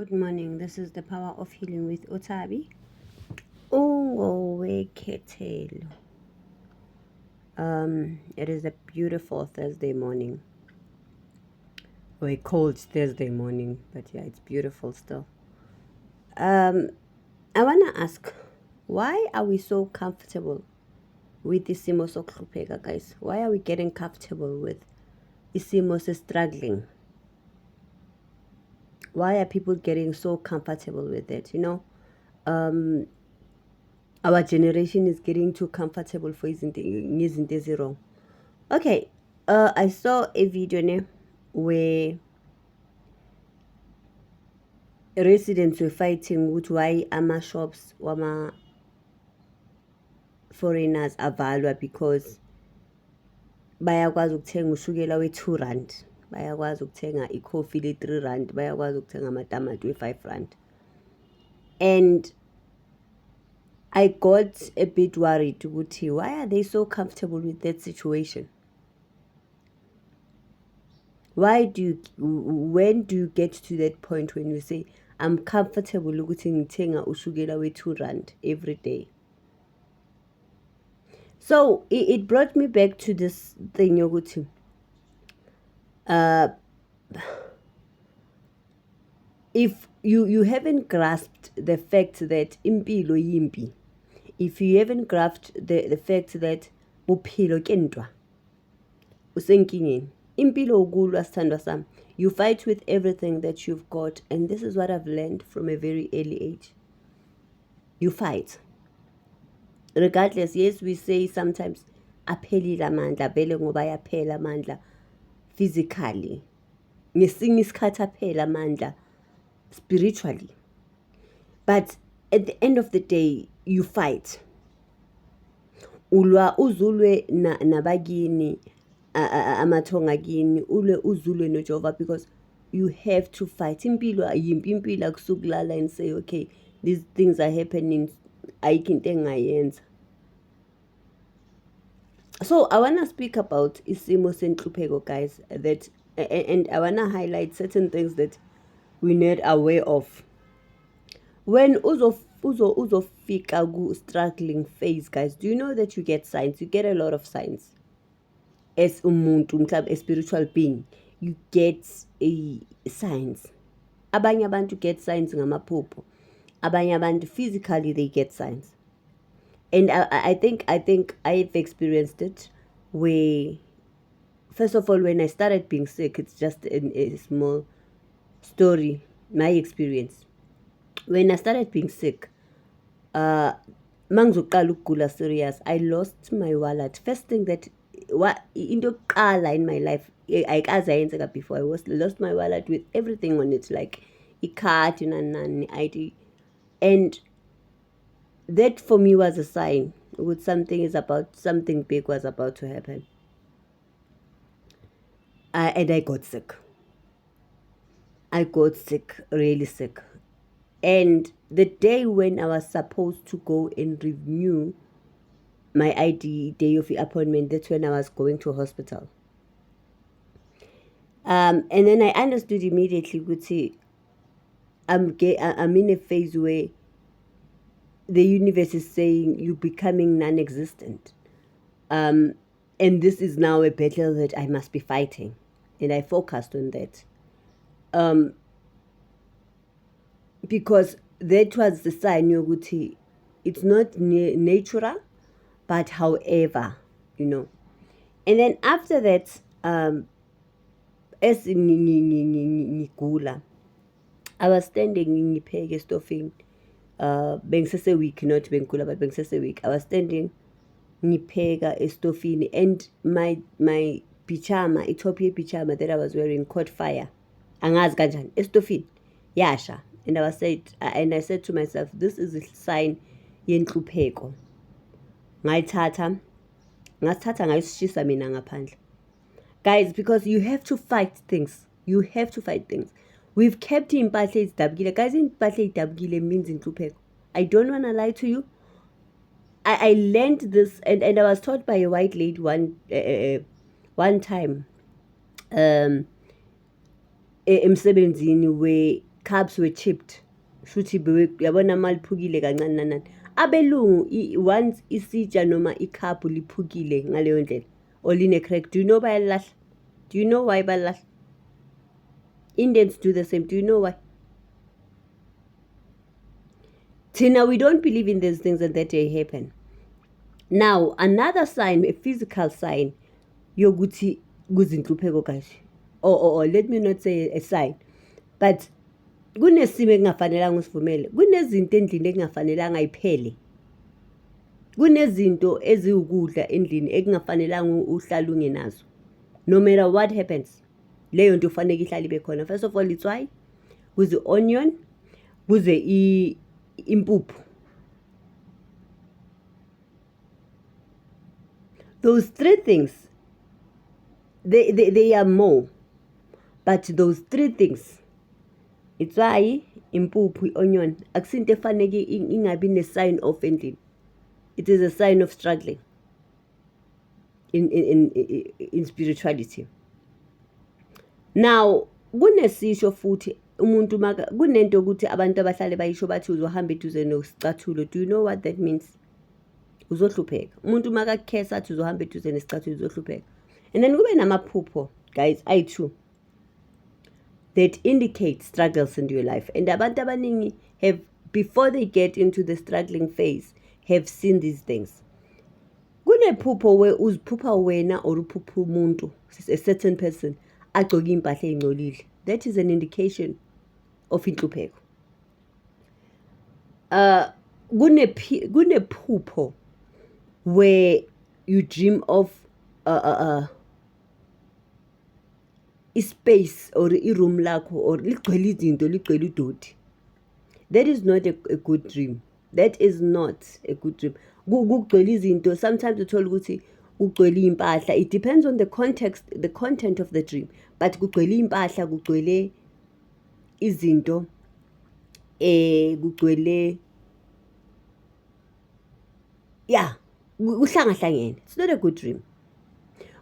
Good morning. This is the Power of Healing with Otabi. Ungowekethelo. It is a beautiful Thursday morning. Or a cold Thursday morning, but yeah, it's beautiful still. I wanna ask, why are we so comfortable with isimo sokuhlupheka, guys? Why are we getting comfortable with isimo struggling? Why are people getting so comfortable with it? Our generation is getting too comfortable for izinto wrong. Okay, I saw a video where residents were fighting with why ama-shops wama-foreigners avalwa because bayakwazi ukuthenga ushukela we-2 rand, bayakwazi ukuthenga ikhofi le-3 rand, bayakwazi ukuthenga amatamati we-5 rand. And I got a bit worried ukuthi why are they so comfortable with that situation? When do you get to that point when you say, I'm comfortable ukuthi ngithenga ushukela we-2 rand every day? So it brought me back to this thing yokuthi if you haven't grasped the fact that impilo yimpi, if you haven't grasped the fact that bophelo kentwa usenkingeni, impilo ukulwa sithandwa sami. You fight with everything that you've got, and this is what I've learned from a very early age. You fight. Regardless, yes, we say sometimes aphelile amandla, vele ngoba ayaphela amandla physically. Ngesinye isikhathi aphela amandla spiritually. But at the end of the day, you fight. Ulwa uzulwe nabakini amathonga kini, ulwe uzulwe noJehova, because you have to fight. Impilo ayimpi, impilo akusukulala and say, okay, these things are happening, ayikho into engayenza. So I want to speak about isimo senhlupheko, guys, that and I want to highlight certain things that we're not aware of. When uzofika ku struggling phase, guys, do you know that you get signs? You get a lot of signs. As umuntu, a spiritual being, you get signs. Abanye abantu get signs ngamaphupho. Abanye abantu physically they get signs. And I think I've experienced it where, first of all, when I started being sick, it's just a small story, my experience. When I started being sick, mangizoqala ukugula serious, I lost my wallet. First thing that into yokuqala in my life ayikaze yayenzeka before, I lost my wallet with everything on it, like i-card, ID. And that for me was a sign with something big was about to happen. And I got sick. Really sick. And the day when I was supposed to go and renew my ID, day of the appointment, that's when I was going to hospital. And then I understood immediately, ukuthi I'm in a phase where the universe is saying you're becoming non-existent. And this is now a battle that I must be fighting. And I focused on that. Because that was the sign yokuthi it's not natural, but however, And then after that, as ngigula, I was standing ngipheke estofini. Bengisese week, not bengigula, but bengisese week. I was standing ngipheka estofini, and my pyjama, itop pyjama that I was wearing caught fire. Angazi kanjani estofini yasha. And I said to myself, this is a sign yenhlupheko. Ngasithatha ngayisishisa mina ngaphandle. Guys, because you have to fight things. We've kept impahla ezidabukile. Guys, impahla ezidabukile means inhlupheko. I don't want to lie to you. I learned this, and I was taught by a white lady one time emsebenzini where cups were chipped. Shuthi yabona maliphukile kancane nanani. Abelungu once isitsha noma icup liphukile ngaleyo ndlela or line crack, do you know bayalahla? Do you know why balahla? Indians do the same. Do you know why? Tina, we don't believe in these things and that they happen. Now, another sign, a physical sign, yoguthi kuzinhlupheko guys. Or let me not say a sign, but kunesimo ekungafanelanga usivumele. Kunezinto endlini ekungafanelanga iphele. Kunezinto eziwukudla endlini ekungafanelanga uhlale ungenazo. No matter what happens, leyo nto ufanele ihlale ibe khona. First of all, itswayi, kuze onion, kuze impuphu. Those three things, they are more. But those three things, itswayi, impuphu, onion, akusinto efanele ingabi ne-sign of endlini. It is a sign of struggling in spirituality. Now, kunesisho futhi umuntu kunento ukuthi abantu abahlale bayisho bathi uzohamba eduze nesicathulo. Do you know what that means? Uzohlupheka. Umuntu makakhesa athi uzohamba eduze nesicathulo uzohlupheka. And then kube namaphupho, guys, ayi-2 that indicate struggles in your life. And abantu abaningi have, before they get into the struggling phase, have seen these things. Kunephupho where uziphupha wena or uphupha umuntu, a certain person, agcoke impahla engcolile. That is an indication of inhlupheko. Kunephupho where you dream of ispace or iroom lakho or ligcwele izinto, ligcwele udoti. That is not a good dream. That is not a good dream. Kugcwele izinto, sometimes uthola ukuthi kugcwele impahla. It depends on the context, the content of the dream. But kugcwele impahla, kugcwele izinto, kugcwele, yeah, kuhlangahlangene. It's not a good dream.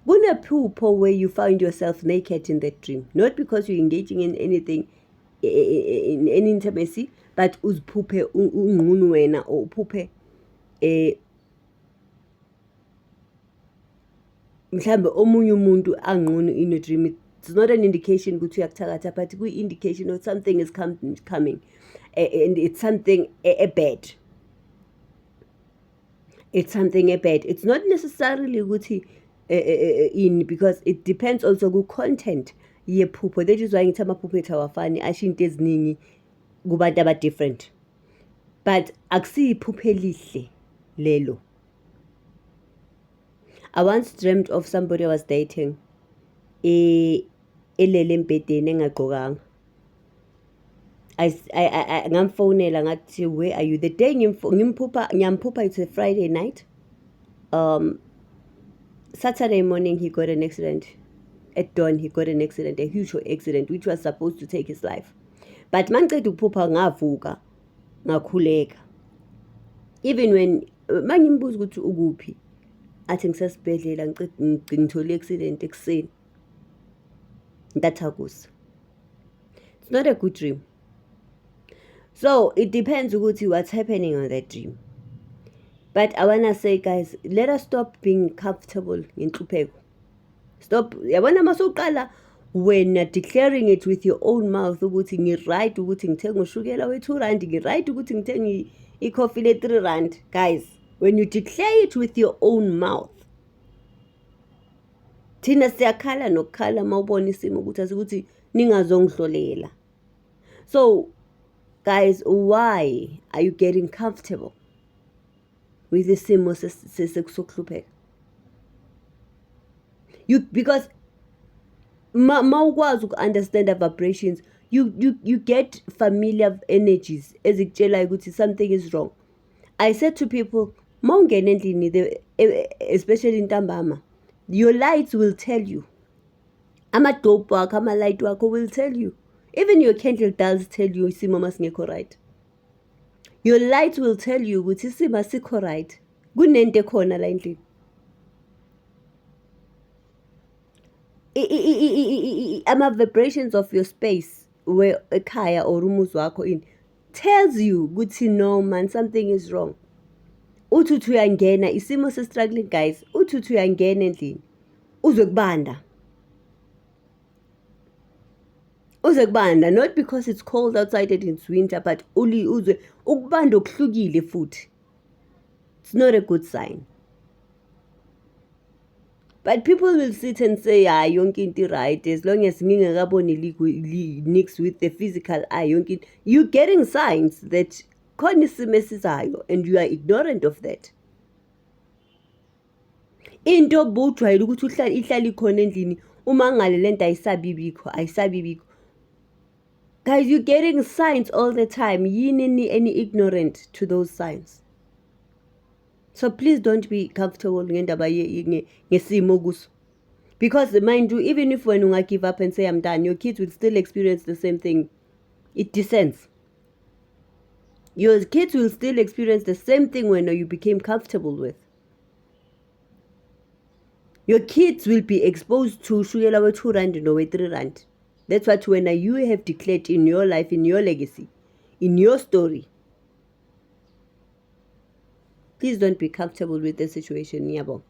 Kunephupho where you find yourself naked in that dream. Not because you're engaging in anything, in any intimacy, but uziphuphe unqunu wena or uphuphe mhlambe omunye umuntu anqunu in a dream. It's not an indication ukuthi uyakuthakatha, but ku-indication of something is coming, and it's something bad. It's something bad. It's not necessarily ukuthi because it depends also ku-content yephupho. That is why ngithi amaphupho ethu awafani, asho into eziningi kubantu aba-different. But akusiyiphupho elihle lelo. I once dreamt of somebody I was dating elele embedeni engagqokanga. Ngamfonela ngathi, where are you? The day ngiyamphupha, it's a Friday night. Saturday morning he got an accident. At dawn he got an accident, a huge accident which was supposed to take his life. But mangiceda ukuphupha ngavuka, ngakhuleka. Even when mangimbuza ukuthi ukuphi, athi ngisesibhedlela ngithole accident ekuseni. Ntathakusa. It's not a good dream. So it depends ukuthi what's happening on that dream. But I wanna say, guys, let us stop being comfortable in nhlupheko. Stop. Yabona masuqala when you're declaring it with your own mouth ukuthi ngi-right ukuthi ngithenge ushukela we-2 rand, ngi-right ukuthi ngithenge i-coffee le-3 rand. Guys, when you declare it with your own mouth, thina siyakhala nokukhala mawubona isimo ukuthi asikuthi ningazongihlolela. So guys, why are you getting comfortable with isimo sekuhlupheka? Because mawukwazi uku-understand the vibrations, you get familiar energies ezikutshela ukuthi something is wrong. I said to people, mawungena endlini, especially ntambama, your lights will tell you. Ama-dope wakho, ama-light wakho will tell you. Even your candle does tell you isimo masingekho right. Your light will tell you ukuthi isimo asikho right. Kunento ekhona la endlini. Ama-vibrations of your space ekhaya or umuzi wakho in tells you ukuthi no man, something is wrong. Uthi uyangena isimo se-struggling guys, uthi uyangena endlini uzwe kubanda. Uzwe kubanda, not because it's cold outside and it's winter, but uzwe ukubanda okuhlukile futhi. It's not a good sign. But people will sit and say, yonke into right, as long as ngingakaboni nix with the physical eye, yonke you're getting signs that khona isimo esizayo and you are ignorant of that. Into obujwayele ukuthi ihlala ikhona endlini uma ngale lento ayisabibikho. Guys, you're getting signs all the time. Yini any ignorant to those signs. So please don't be comfortable ngendaba ngesimo kuso. Because mind you, even if when you give up and say I'm done, your kids will still experience the same thing. It descends. Your kids will still experience the same thing when you became comfortable with. Your kids will be exposed to shuyela 2 rand no 3 rand. That's what when you have declared in your life, in your legacy, in your story. Please don't be comfortable with the situation, yabo.